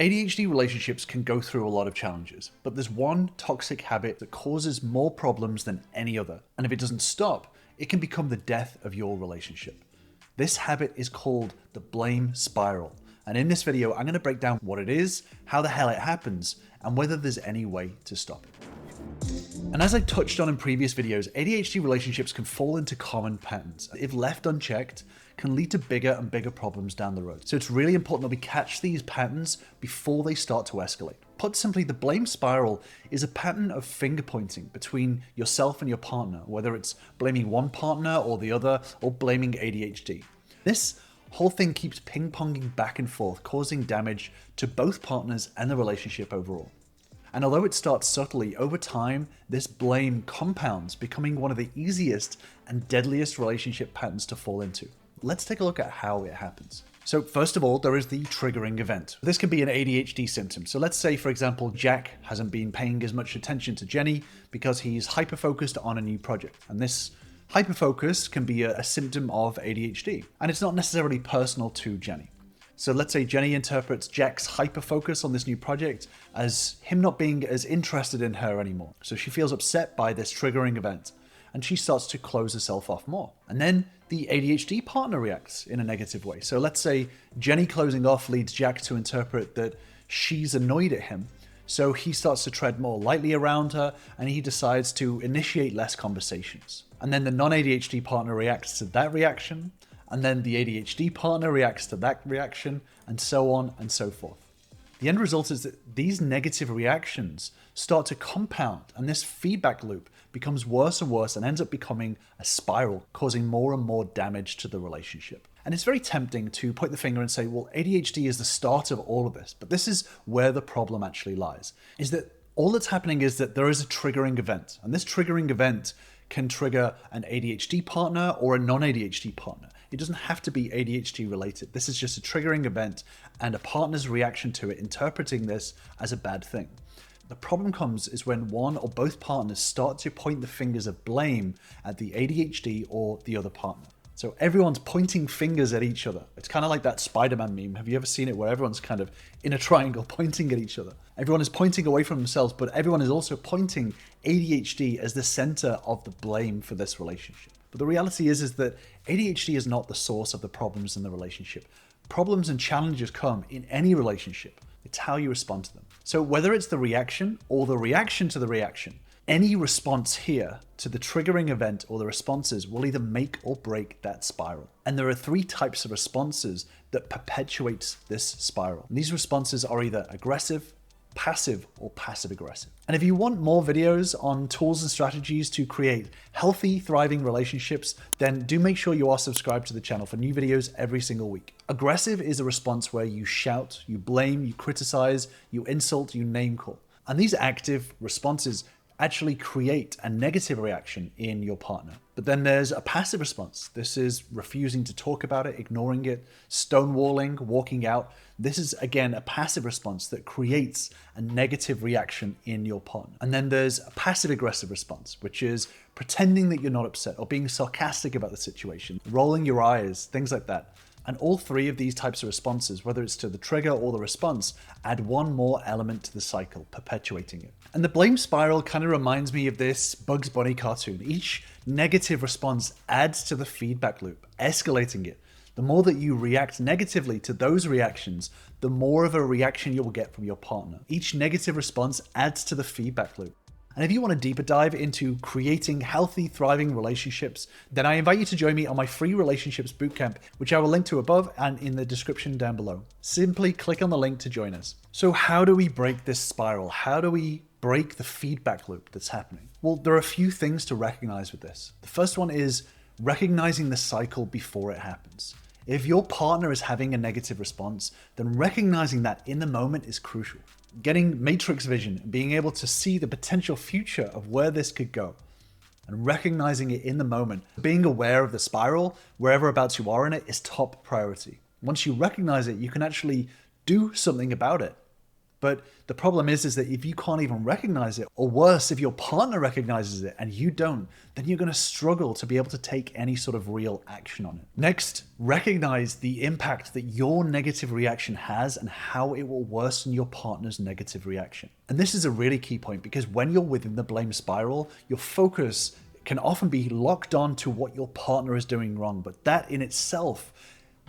ADHD relationships can go through a lot of challenges, but there's one toxic habit that causes more problems than any other. And if it doesn't stop, it can become the death of your relationship. This habit is called the blame spiral. And in this video, I'm going to break down what it is, how the hell it happens, and whether there's any way to stop it. And as I touched on in previous videos, ADHD relationships can fall into common patterns. If left unchecked, can lead to bigger and bigger problems down the road. So it's really important that we catch these patterns before they start to escalate. Put simply, the blame spiral is a pattern of finger pointing between yourself and your partner, whether it's blaming one partner or the other, or blaming ADHD. This whole thing keeps ping-ponging back and forth, causing damage to both partners and the relationship overall. And although it starts subtly, over time, this blame compounds, becoming one of the easiest and deadliest relationship patterns to fall into. Let's take a look at how it happens. So first of all, there is the triggering event. This can be an ADHD symptom. So let's say, for example, Jack hasn't been paying as much attention to Jenny because he's hyper-focused on a new project. And this hyper-focus can be a symptom of ADHD. And it's not necessarily personal to Jenny. So let's say Jenny interprets Jack's hyper-focus on this new project as him not being as interested in her anymore. So she feels upset by this triggering event, and she starts to close herself off more. And then the ADHD partner reacts in a negative way. So let's say Jenny closing off leads Jack to interpret that she's annoyed at him. So he starts to tread more lightly around her, and he decides to initiate less conversations. And then the non-ADHD partner reacts to that reaction, and then the ADHD partner reacts to that reaction, and so on and so forth. The end result is that these negative reactions start to compound, and this feedback loop becomes worse and worse and ends up becoming a spiral, causing more and more damage to the relationship. And it's very tempting to point the finger and say, well, ADHD is the start of all of this, but this is where the problem actually lies, is that all that's happening is that there is a triggering event, and this triggering event can trigger an ADHD partner or a non-ADHD partner. It doesn't have to be ADHD related. This is just a triggering event and a partner's reaction to it, interpreting this as a bad thing. The problem comes is when one or both partners start to point the fingers of blame at the ADHD or the other partner. So everyone's pointing fingers at each other. It's kind of like that Spider-Man meme. Have you ever seen it where everyone's kind of in a triangle pointing at each other? Everyone is pointing away from themselves, but everyone is also pointing ADHD as the center of the blame for this relationship. But the reality is that ADHD is not the source of the problems in the relationship. Problems and challenges come in any relationship. It's how you respond to them. So whether it's the reaction or the reaction to the reaction, any response here to the triggering event or the responses will either make or break that spiral. And there are three types of responses that perpetuate this spiral. And these responses are either aggressive, passive, or passive-aggressive. And if you want more videos on tools and strategies to create healthy, thriving relationships, then do make sure you are subscribed to the channel for new videos every single week. Aggressive is a response where you shout, you blame, you criticize, you insult, you name call. And these active responses actually create a negative reaction in your partner. But then there's a passive response. This is refusing to talk about it, ignoring it, stonewalling, walking out. This is, again, a passive response that creates a negative reaction in your partner. And then there's a passive-aggressive response, which is pretending that you're not upset or being sarcastic about the situation, rolling your eyes, things like that. And all three of these types of responses, whether it's to the trigger or the response, add one more element to the cycle, perpetuating it. And the blame spiral kind of reminds me of this Bugs Bunny cartoon. Each negative response adds to the feedback loop, escalating it. The more that you react negatively to those reactions, the more of a reaction you will get from your partner. Each negative response adds to the feedback loop. And if you want a deeper dive into creating healthy, thriving relationships, then I invite you to join me on my free relationships bootcamp, which I will link to above and in the description down below. Simply click on the link to join us. So how do we break this spiral? How do we break the feedback loop that's happening? Well, there are a few things to recognize with this. The first one is recognizing the cycle before it happens. If your partner is having a negative response, then recognizing that in the moment is crucial. Getting matrix vision and being able to see the potential future of where this could go and recognizing it in the moment, being aware of the spiral, wherever abouts you are in it, is top priority. Once you recognize it, you can actually do something about it. But the problem is that if you can't even recognize it, or worse, if your partner recognizes it and you don't, then you're going to struggle to be able to take any sort of real action on it. Next, recognize the impact that your negative reaction has and how it will worsen your partner's negative reaction. And this is a really key point, because when you're within the blame spiral, your focus can often be locked on to what your partner is doing wrong. But that in itself,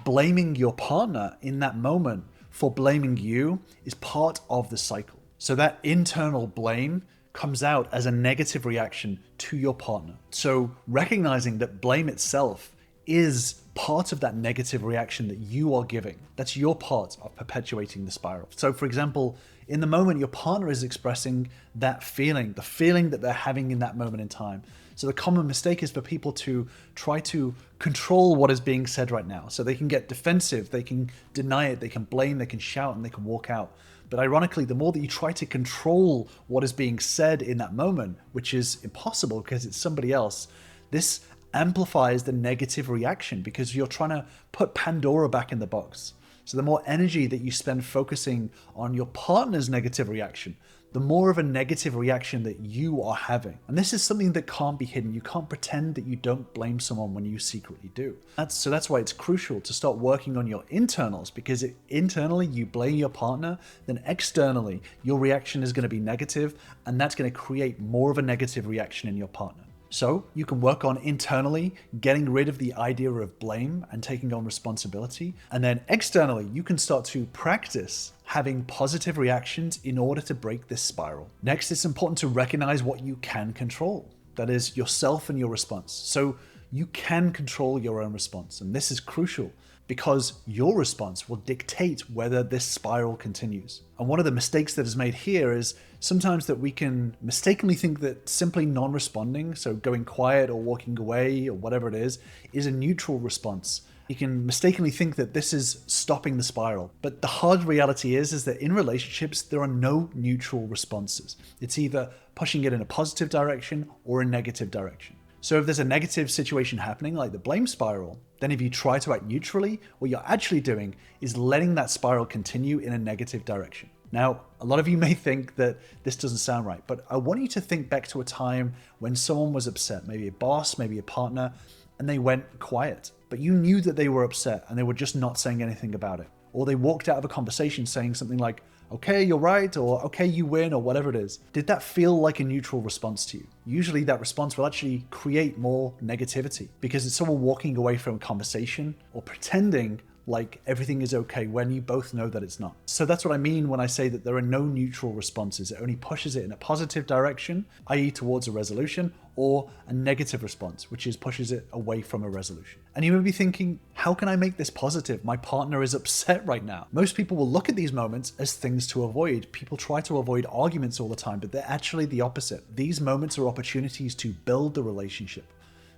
blaming your partner in that moment for blaming you, is part of the cycle. So that internal blame comes out as a negative reaction to your partner. So recognizing that blame itself is part of that negative reaction that you are giving. That's your part of perpetuating the spiral. So for example, in the moment your partner is expressing that feeling, the feeling that they're having in that moment in time. So the common mistake is for people to try to control what is being said right now. So they can get defensive, they can deny it, they can blame, they can shout, and they can walk out. But ironically, the more that you try to control what is being said in that moment, which is impossible because it's somebody else, this amplifies the negative reaction because you're trying to put Pandora back in the box. So the more energy that you spend focusing on your partner's negative reaction, the more of a negative reaction that you are having. And this is something that can't be hidden. You can't pretend that you don't blame someone when you secretly do. So that's why it's crucial to start working on your internals, because if internally you blame your partner, then externally your reaction is going to be negative, and that's going to create more of a negative reaction in your partner. So you can work on internally getting rid of the idea of blame and taking on responsibility. And then externally, you can start to practice having positive reactions in order to break this spiral. Next, it's important to recognize what you can control. That is yourself and your response. So you can control your own response. And this is crucial because your response will dictate whether this spiral continues. And one of the mistakes that is made here is sometimes that we can mistakenly think that simply non-responding, so going quiet or walking away or whatever it is a neutral response. You can mistakenly think that this is stopping the spiral. But the hard reality is that in relationships, there are no neutral responses. It's either pushing it in a positive direction or a negative direction. So if there's a negative situation happening, like the blame spiral, then if you try to act neutrally, what you're actually doing is letting that spiral continue in a negative direction. Now, a lot of you may think that this doesn't sound right, but I want you to think back to a time when someone was upset, maybe a boss, maybe a partner, and they went quiet. But you knew that they were upset and they were just not saying anything about it. Or they walked out of a conversation saying something like, okay, you're right, or okay, you win, or whatever it is. Did that feel like a neutral response to you? Usually that response will actually create more negativity because it's someone walking away from a conversation or pretending like everything is okay when you both know that it's not. So that's what I mean when I say that there are no neutral responses. It only pushes it in a positive direction, i.e. towards a resolution, or a negative response, which is pushes it away from a resolution. And you may be thinking, how can I make this positive? My partner is upset right now. Most people will look at these moments as things to avoid. People try to avoid arguments all the time, but they're actually the opposite. These moments are opportunities to build the relationship.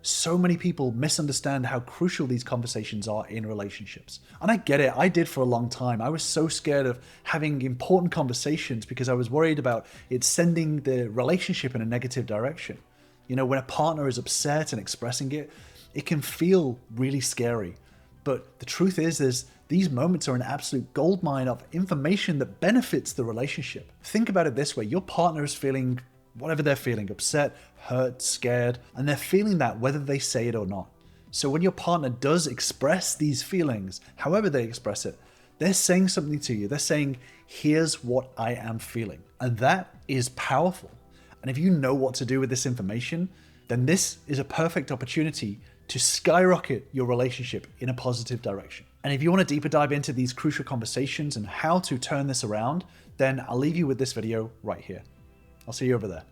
So many people misunderstand how crucial these conversations are in relationships. And I get it, I did for a long time. I was so scared of having important conversations because I was worried about it sending the relationship in a negative direction. You know, when a partner is upset and expressing it, it can feel really scary. But the truth is these moments are an absolute goldmine of information that benefits the relationship. Think about it this way, your partner is feeling whatever they're feeling, upset, hurt, scared, and they're feeling that whether they say it or not. So when your partner does express these feelings, however they express it, they're saying something to you. They're saying, here's what I am feeling. And that is powerful. And if you know what to do with this information, then this is a perfect opportunity to skyrocket your relationship in a positive direction. And if you want to deeper dive into these crucial conversations and how to turn this around, then I'll leave you with this video right here. I'll see you over there.